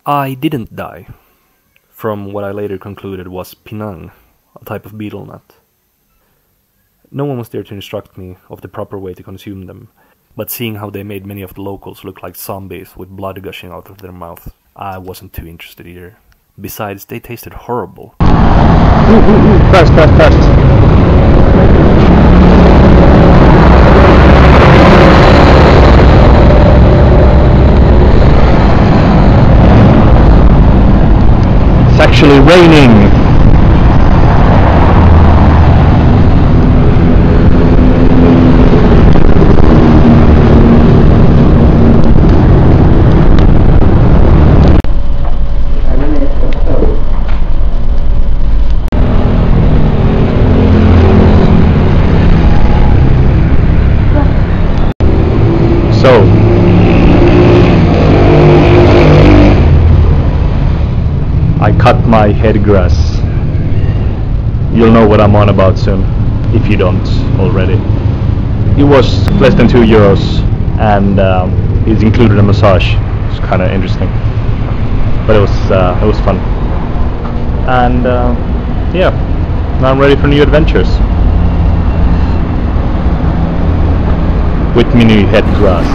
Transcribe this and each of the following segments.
I didn't die, from what I later concluded was pinang, a type of betel nut. No one was there to instruct me of the proper way to consume them, but seeing how they made many of the locals look like zombies with blood gushing out of their mouths, I wasn't too interested either. Besides, they tasted horrible. Fast. It's actually raining. So, I cut my head grass. You'll know what I'm on about soon, if you don't already. It was less than €2, and it included a massage. It's kind of interesting, but it was fun. And yeah, now I'm ready for new adventures with mini head grass.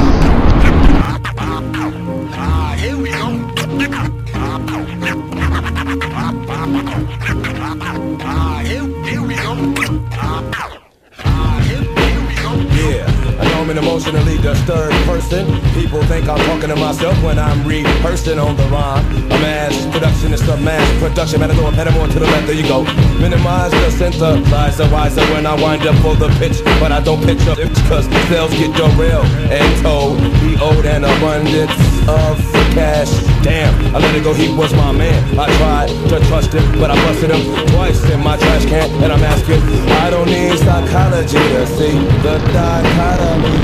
I'm an emotionally disturbed person. People think I'm talking to myself when I'm rehearsing on the rhyme. A mass productionist of mass production, man, I throw a pen more to the left, there you go. Minimize the synthesizer, wiser when I wind up for the pitch. But I don't pitch up, cause sales get derailed and told. He owed an abundance of cash. Damn, I let it go, he was my man. I tried to trust him, but I busted him twice in my trash can. And I'm asking, I don't need psychology to see the dichotomy.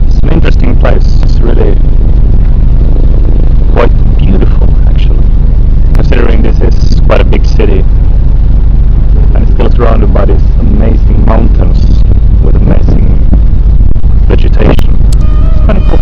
It's an interesting place. It's really quite beautiful, actually, considering this is quite a big city. And it's still surrounded by these amazing mountains with amazing vegetation. It's kind of cool.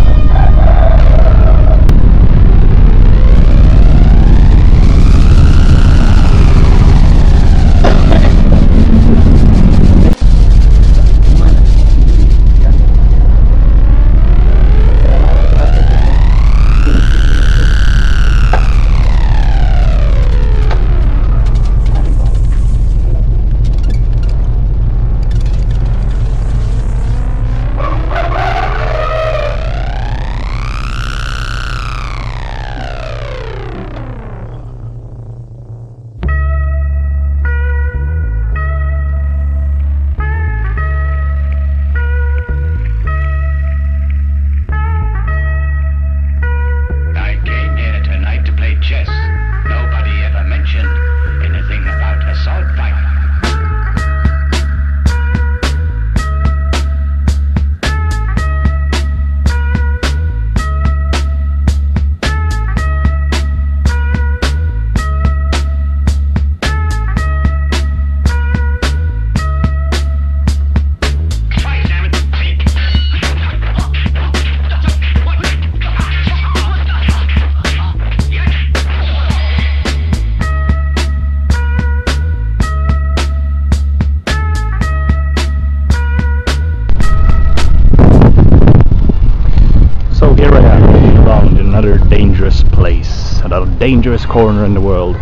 Dangerous place, another dangerous corner in the world.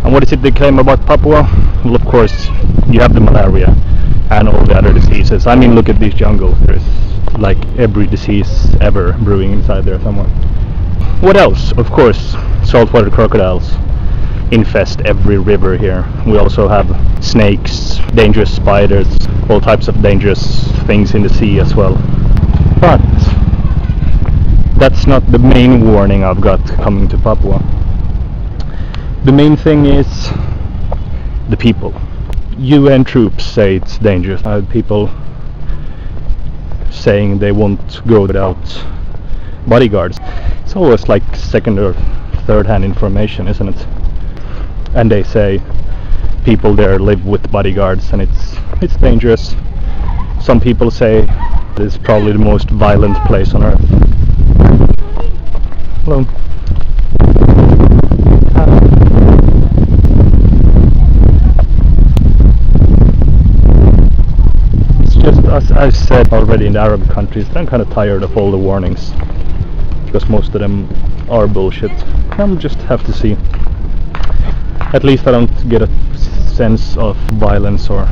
And what is it they claim about Papua? Well, of course, you have the malaria and all the other diseases. I mean, look at these jungles. There's like every disease ever brewing inside there somewhere. What else? Of course, saltwater crocodiles infest every river here. We also have snakes, dangerous spiders, all types of dangerous things in the sea as well. But that's not the main warning I've got coming to Papua. The main thing is the people. UN troops say it's dangerous. I have people saying they won't go without bodyguards. It's always like second or third hand information, isn't it? And they say people there live with bodyguards and it's dangerous. Some people say it's probably the most violent place on earth. Hello. It's just, as I said already, in the Arab countries, I'm kind of tired of all the warnings, because most of them are bullshit. I'm just have to see. At least I don't get a sense of violence or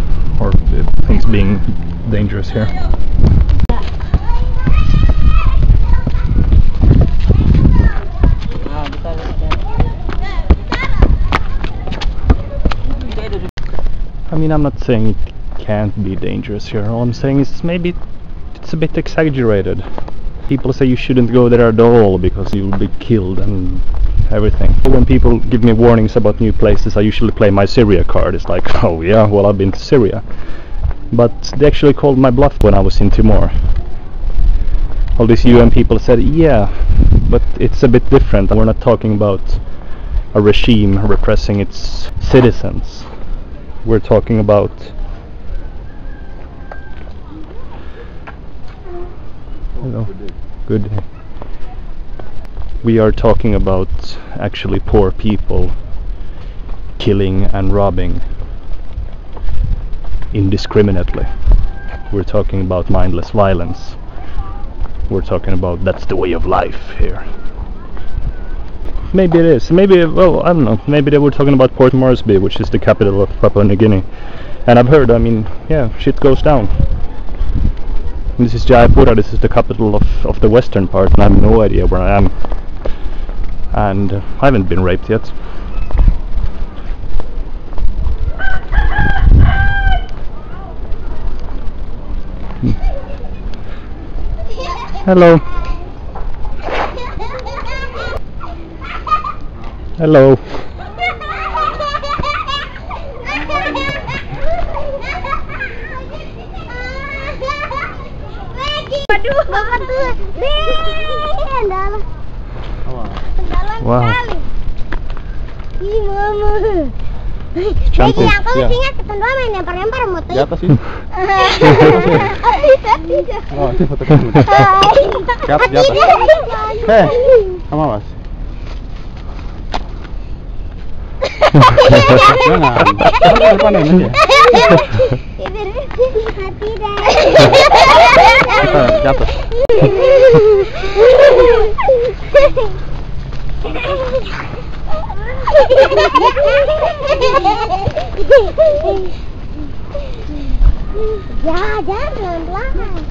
things being dangerous here. I mean, I'm not saying it can't be dangerous here. All I'm saying is maybe it's a bit exaggerated. People say you shouldn't go there at all because you'll be killed and everything. When people give me warnings about new places, I usually play my Syria card. It's like, oh yeah, well, I've been to Syria. But they actually called my bluff when I was in Timor. All these UN people said, yeah, but it's a bit different. We're not talking about a regime repressing its citizens. We're talking about hello. Good day. We are talking about actually poor people killing and robbing indiscriminately. We're talking about mindless violence. We're talking about that's the way of life here. Maybe it is. Maybe, well, I don't know. Maybe they were talking about Port Moresby, which is the capital of Papua New Guinea. And I've heard, I mean, yeah, shit goes down. And this is Jayapura, this is the capital of the western part, and I have no idea where I am. And I haven't been raped yet. Hello. Hello. Wow. Cantik. Kamu ingat ketentuan main lempar-lempar motor? Di atas ini. Oh, ini foto kamu. Di atas. Hei, sama mas. Jangan. Jangan panen aja. Hati deh. Di atas. Ya, jangan pelan-pelan.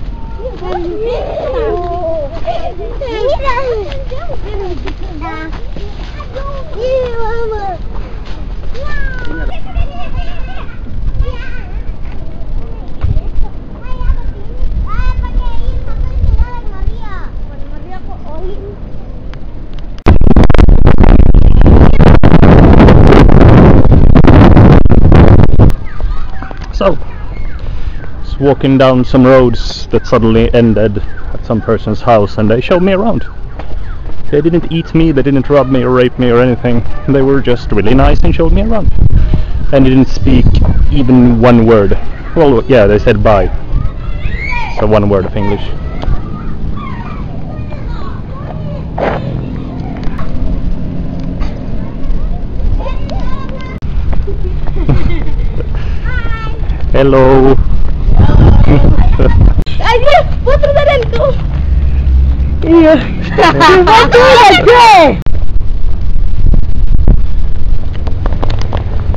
So, just walking down some roads that suddenly ended at some person's house, and they showed me around. They didn't eat me, they didn't rob me or rape me or anything. They were just really nice and showed me around. And they didn't speak even one word. Well, yeah, they said bye. So one word of English. Hello. Ayo, putar badanku. Iya.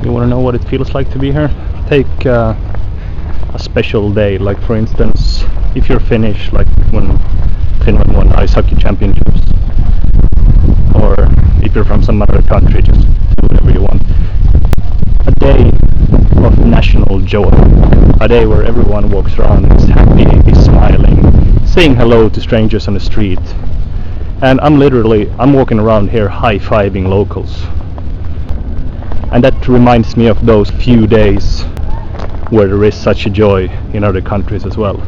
You want to know what it feels like to be here? Take a special day, like for instance, if you're Finnish, like when Finland won ice hockey championships, or if you're from some other country, just do whatever you want. A day of national joy, a day where everyone walks around, is happy, is smiling, saying hello to strangers on the street. And I'm walking around here high-fiving locals. And that reminds me of those few days where there is such a joy in other countries as well.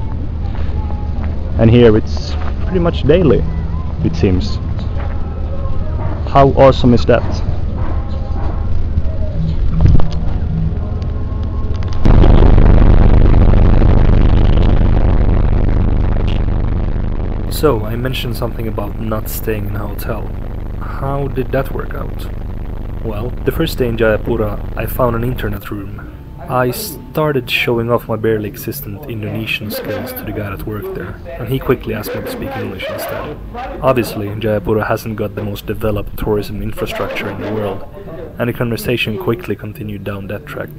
And here it's pretty much daily. it seems. How awesome is that? So, I mentioned something about not staying in a hotel. How did that work out? Well, the first day in Jayapura, I found an internet room. I started showing off my barely existent Indonesian skills to the guy that worked there, and he quickly asked me to speak English instead. Obviously, Jayapura hasn't got the most developed tourism infrastructure in the world, and the conversation quickly continued down that track.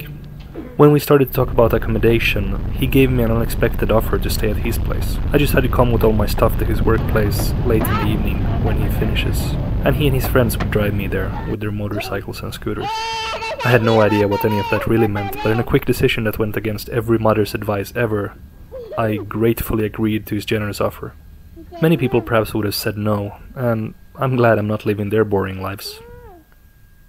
When we started to talk about accommodation, he gave me an unexpected offer to stay at his place. I just had to come with all my stuff to his workplace late in the evening when he finishes, and he and his friends would drive me there with their motorcycles and scooters. I had no idea what any of that really meant, but in a quick decision that went against every mother's advice ever, I gratefully agreed to his generous offer. Many people perhaps would have said no, and I'm glad I'm not living their boring lives.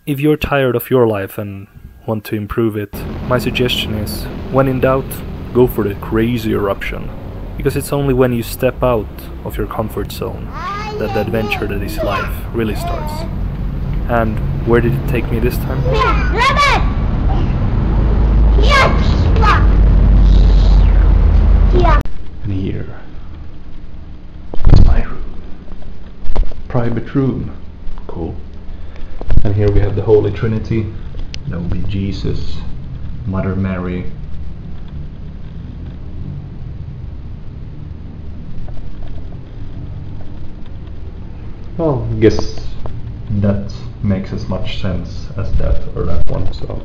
If you're tired of your life and want to improve it, my suggestion is, when in doubt, go for the crazier option. Because it's only when you step out of your comfort zone that the adventure that is life really starts. And where did it take me this time? And here is my room. Private room. Cool. And here we have the Holy Trinity. That will be Jesus, Mother Mary. Well, I guess that makes as much sense as that or that one, so.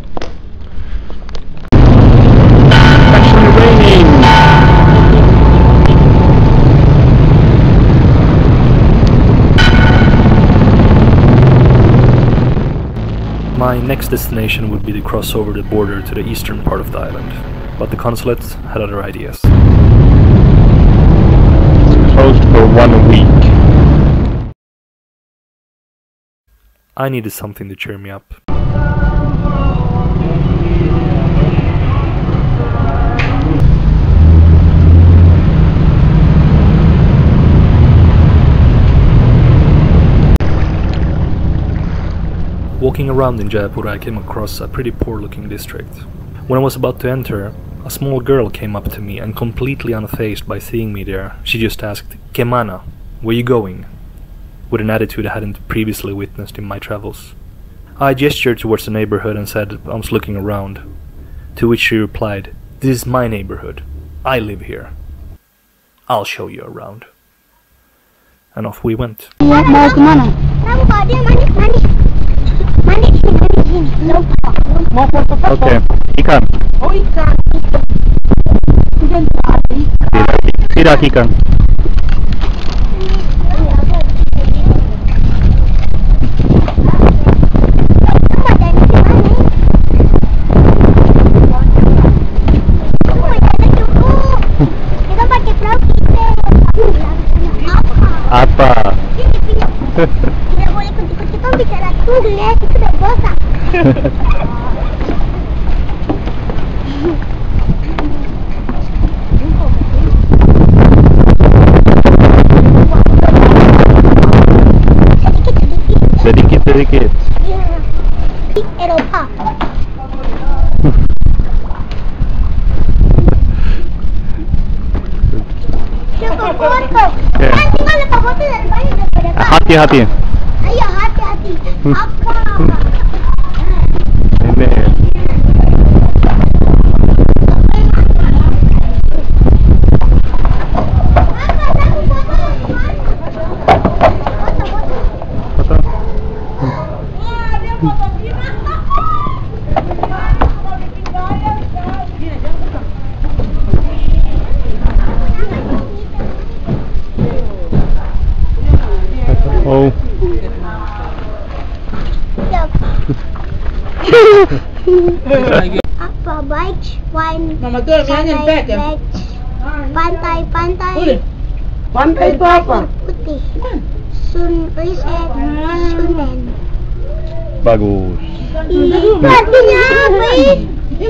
Actually raining! My next destination would be to cross over the border to the eastern part of the island, but the consulate had other ideas. It's closed for 1 week. I needed something to cheer me up. Walking around in Jayapura, I came across a pretty poor-looking district. When I was about to enter, a small girl came up to me, and completely unfazed by seeing me there, she just asked, "Kemana? Where you going?" with an attitude I hadn't previously witnessed in my travels. I gestured towards the neighborhood and said I was looking around, to which she replied, "This is my neighborhood. I live here. I'll show you around." And off we went. Mau kemana? Kamu bawa dia mandi sini. Lupa. Mau foto. Okay, ikan. Oh ikan. Tidak ikan. Kita pakai perahu kita. Apa? Tidak boleh kita bicara tulis itu berdosa. Sedikit. Eropa. Cukup foto. Okay. Kan tinggal lepas foto dari banyak daripada kau. Hati-hati. Ayo hati-hati. Apa? Ini. Foto. Oh. Apa beach, wine, Betul, sunrise, beach. pantai, Pantai itu apa? putih, sunset, sunen. Bagus. Itu artinya apa?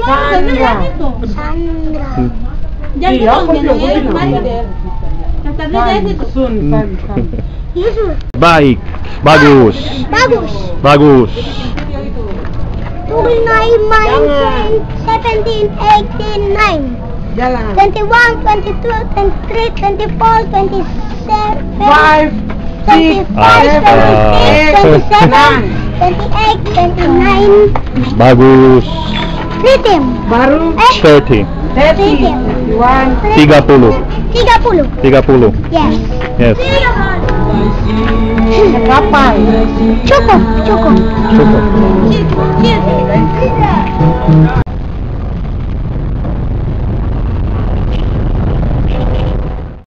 Sandra. Sandra. Iya, aku bilang. Sun, Yusuf. Baik. Bagus. Bagus. Bagus. 29 minus 17, 18, 9. Jalan. 21, 22, 23, 24, 27, 5, 6, 25, 26, 27, 28, 29. Bagus. Rhythm. Baru 30. 30, 31. 30. 30. 30. Yes. Yes. Kapal. Cukup. Cukup. Cukup.